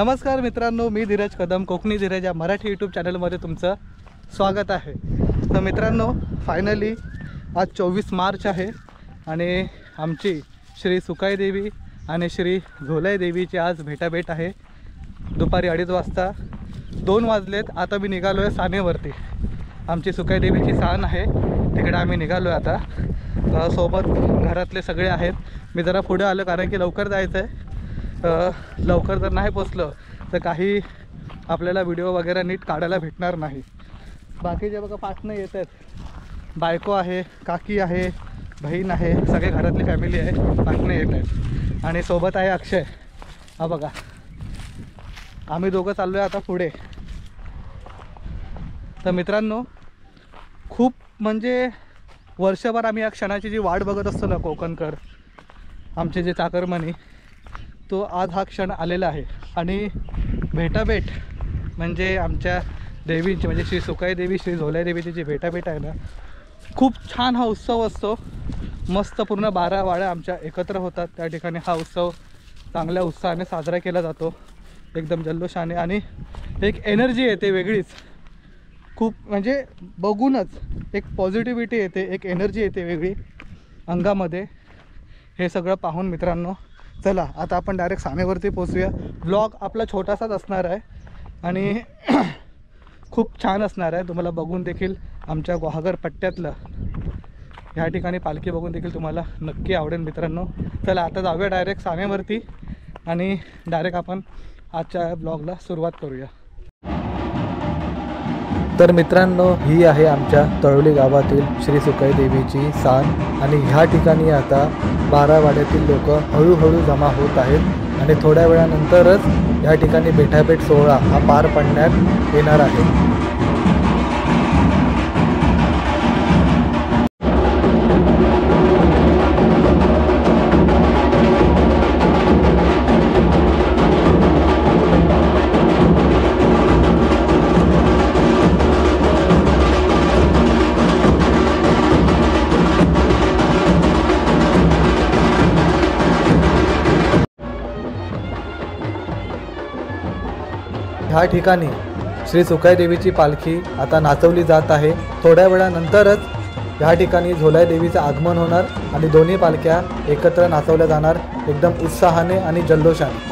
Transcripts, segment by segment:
नमस्कार मित्रांनो, मी धीरज कदम, कोकणी धीरज या मराठी यूट्यूब चॅनलमध्ये तुमचं स्वागत आहे। तर मित्रांनो, फायनली आज 24 मार्च आहे आणि आमची श्री सुकाई देवी आणि श्री झोलाई देवीची आज भेटाभेट आहे। दुपारी 2:30 वाजता 2 वाजलेत। आता मी निघालो आहे सानेवरती। आमची सुकाई देवीची सान आहे, तिकडे आम्ही निघालो आहे आता। सोबत घरातले सगळे आहेत। मी जरा पुढे आलो कारण की लवकर जायचं आहे। लवकर जर नाही पोचलो तर काही आपल्याला व्हिडिओ वगैरे नीट काढायला भेटणार नाही। बाकीचे बघा पाठनं येत आहेत, बायको आहे, काकी आहे, बहीण आहे, सगळे घरातली फॅमिली आहे, पाठनं येत आहेत। आणि सोबत आहे अक्षय। हा बघा, आम्ही दोघं चाललो आहे आता पुढे। तर मित्रांनो, खूप म्हणजे वर्षभर आम्ही या क्षणाची जी वाट बघत असतो ना, कोकणकर आमचे जे चाकरमानी, तो आज हा क्षण आलेला आहे। आणि भेटाभेट म्हणजे आमच्या देवींची म्हणजे श्री सुकाई देवी श्री झोलाई देवीची जी भेटाभेट आहे ना, खूप छान हा उत्सव असतो। मस्त पूर्ण 12 वाड्या आमच्या एकत्र होतात त्या ठिकाणी। हा उत्सव चांगल्या उत्साहाने साजरा केला जातो, एकदम जल्लोषाने। आणि एक एनर्जी येते वेगळीच, खूप म्हणजे बघूनच एक पॉझिटिव्हिटी येते, एक एनर्जी येते वेगळी अंगामध्ये। हे सगळं पाहून मित्रांनो, चला आता आपण डायरेक्ट सानेवरती पोचूया। व्लॉग आपला छोटासाच असणार आहे आणि खूप छान असणार आहे। तुम्हाला बघून देखील आमच्या गुहागर पट्ट्यातलं ह्या ठिकाणी पालखी बघून देखील तुम्हाला नक्की आवडेल मित्रांनो। चला आता जाऊया डायरेक्ट सानेवरती आणि डायरेक्ट आपण आजच्या ब्लॉगला सुरुवात करूया। तर मित्रांनो, ही आहे आमच्या तळोली गावातील श्री सुकाई देवीची सान आणि ह्या ठिकाणी आता 12 वाड्यातील लोक हळूहळू जमा होत आहेत आणि थोड्या वेळानंतरच ह्या ठिकाणी भेटाभेट सोहळा हा पार पडण्यात येणार आहे। ह्या ठिकाणी श्री सुकाई देवीची पालखी आता नाचवली जात आहे। थोड्या वेळानंतरच ह्या ठिकाणी झोलाई देवीचं आगमन होणार आणि दोन्ही पालख्या एकत्र नाचवल्या जाणार एकदम उत्साहाने आणि जल्लोषाने।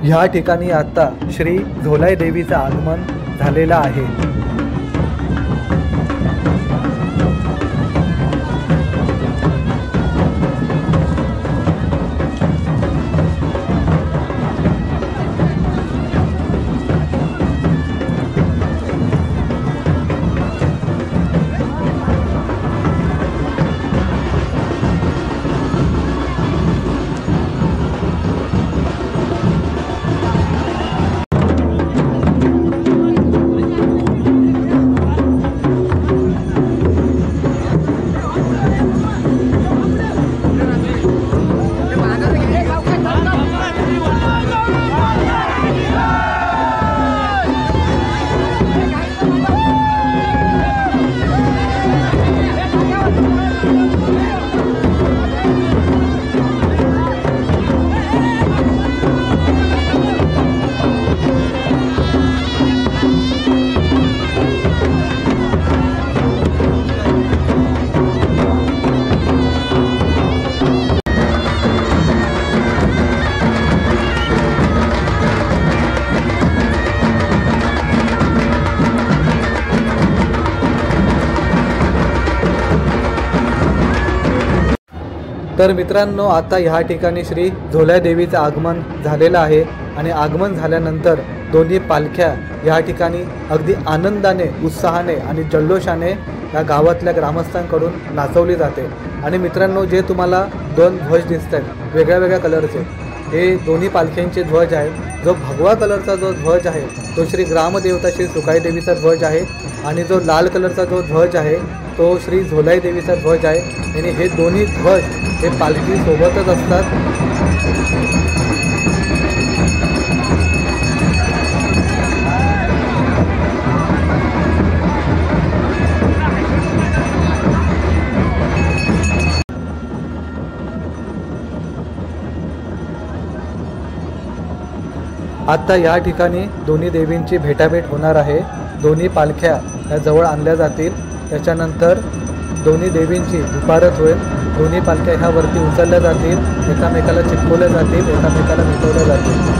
ह्या ठिकाणी आता श्री झोलाई देवीचं आगमन झालेलं आहे। तर मित्रांनो, आता ह्या ठिकाणी श्री झोलाई देवीचं आगमन झालेलं आहे आणि आगमन झाल्यानंतर दोन्ही पालख्या ह्या ठिकाणी अगदी आनंदाने, उत्साहाने आणि जल्लोषाने या गावातल्या ग्रामस्थांकडून नाचवली जाते। आणि मित्रांनो, जे तुम्हाला 2 ध्वज दिसत आहेत वेगळ्या वेगळ्या कलरचे, हे दोन्ही पालख्यांचे ध्वज आहेत। जो भगवा कलरचा जो ध्वज आहे तो श्री ग्रामदेवता श्री सुकाई देवीचा ध्वज आहे आणि जो लाल कलरचा जो ध्वज आहे तो श्री झोलाई देवीचा ध्वज आहे। आणि हे दोन्ही ध्वज हे पालखी सोबतच असतात। आता या ठिकाणी दोन्ही देवींची भेटाभेट होणार आहे। दोन्ही पालख्या या जवळ आणल्या जातील। त्याच्यानंतर दोन्ही देवींची दुपारत होईल। दोन्ही पालख्या ह्या वरती उचलल्या जातील, एकामेकाला चिपकवल्या जातील, एकामेकाला भेटवल्या जातील।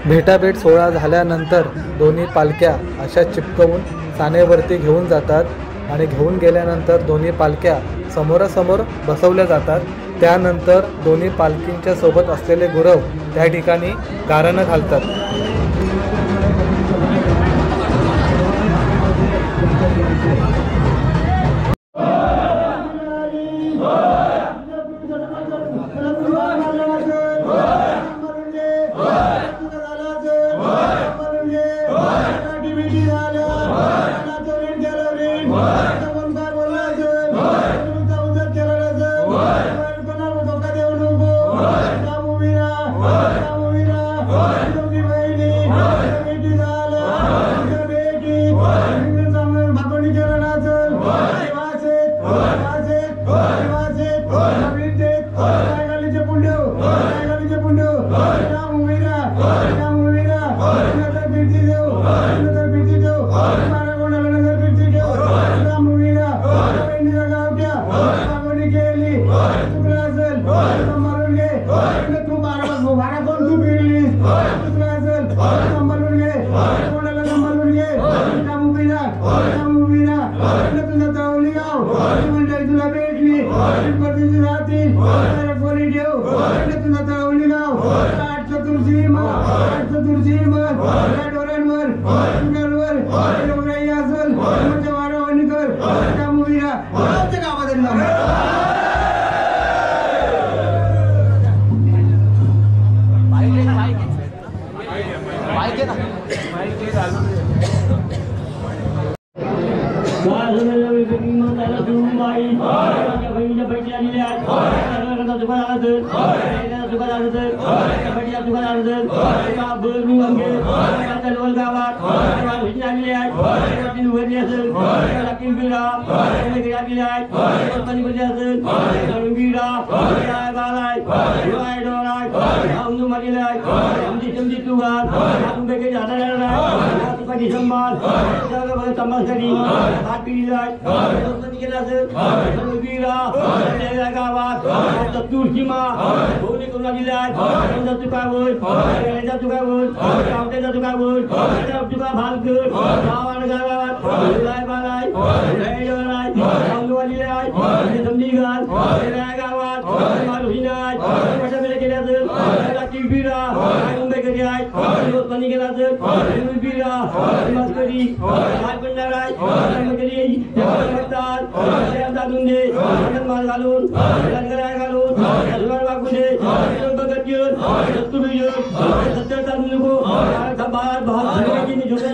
भेटाभेट सोहळा झाल्यानंतर दोन्ही पालख्या अशा चिपकवून सानेवरती घेऊन जातात आणि घेऊन गेल्यानंतर दोन्ही पालख्या समोरासमोर बसवल्या जातात। त्यानंतर दोन्ही पालखींच्या सोबत असलेले गुरव त्या ठिकाणी गारणं घालतात।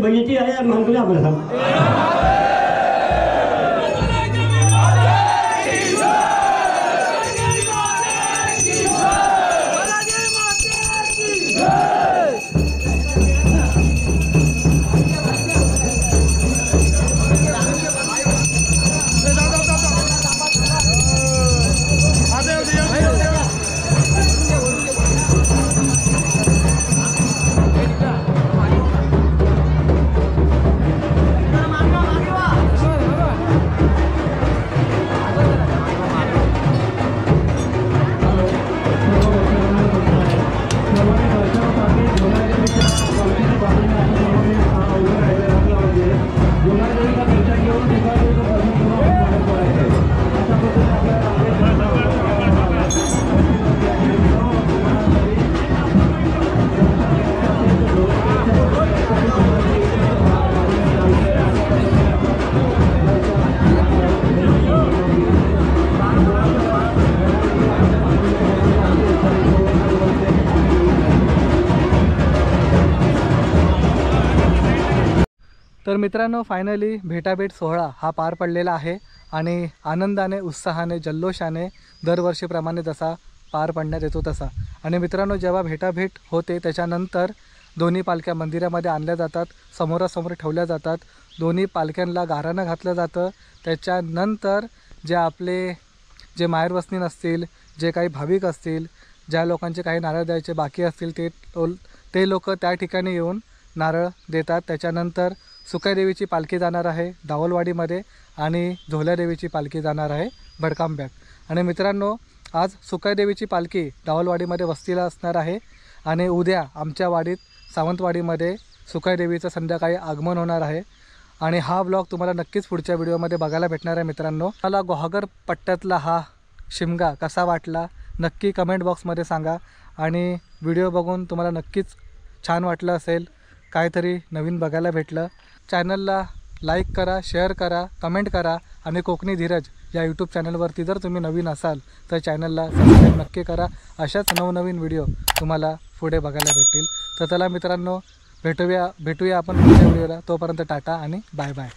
भैयाची आहे मानकुले आपण तर मित्रांनो, फायनली भेटाभेट सोहळा हा पार पडलेला आहे आणि आनंदाने, उत्साहाने, जल्लोषाने दरवर्षीप्रमाणे जसा पार पडण्यात येतो तसा. आणि मित्रांनो, जेव्हा भेटाभेट होते त्याच्यानंतर दोन्ही पालख्या मंदिरामध्ये आणल्या जातात, समोरासमोर ठेवल्या जातात, दोन्ही पालख्यांना गाराणं घातलं जातं. त्याच्यानंतर जे आपले जे माहेरवसनीन असतील, जे काही भाविक असतील, ज्या लोकांचे काही नारळ द्यायचे बाकी असतील ते लोक त्या ठिकाणी येऊन नारळ देतात. त्याच्यानंतर सुकाईदेवीची पालखी जाणार आहे दावलवाडीमध्ये आणि झोल्यादेवीची पालखी जाणार आहे भडकांब्यात. आणि मित्रांनो, आज सुकाईदेवीची पालखी दावलवाडीमध्ये वस्तीला असणार आहे आणि उद्या आमच्या वाडीत सावंतवाडीमध्ये सुकाईदेवीचं संध्याकाळी आगमन होणार आहे. आणि हा ब्लॉग तुम्हाला नक्कीच पुढच्या व्हिडिओमध्ये बघायला भेटणार आहे. मित्रांनो, मला गुहागर पट्ट्यातला हा शिमगा कसा वाटला नक्की कमेंट बॉक्समध्ये सांगा. आणि व्हिडिओ बघून तुम्हाला नक्कीच छान वाटलं असेल, काहीतरी नवीन बघायला भेटलं. चॅनलला लाईक करा, शेअर करा, कमेंट करा. आणि कोकणी धीरज या यूट्यूब चॅनलवरती जर तुम्ही नवीन असाल तर चॅनलला सबस्क्राईब नक्की करा. अशाच नवनवीन व्हिडिओ तुम्हाला पुढे बघायला भेटतील. तर चला मित्रांनो, भेटूया आपण पुढच्या व्हिडिओला. तोपर्यंत टाटा आणि बाय बाय.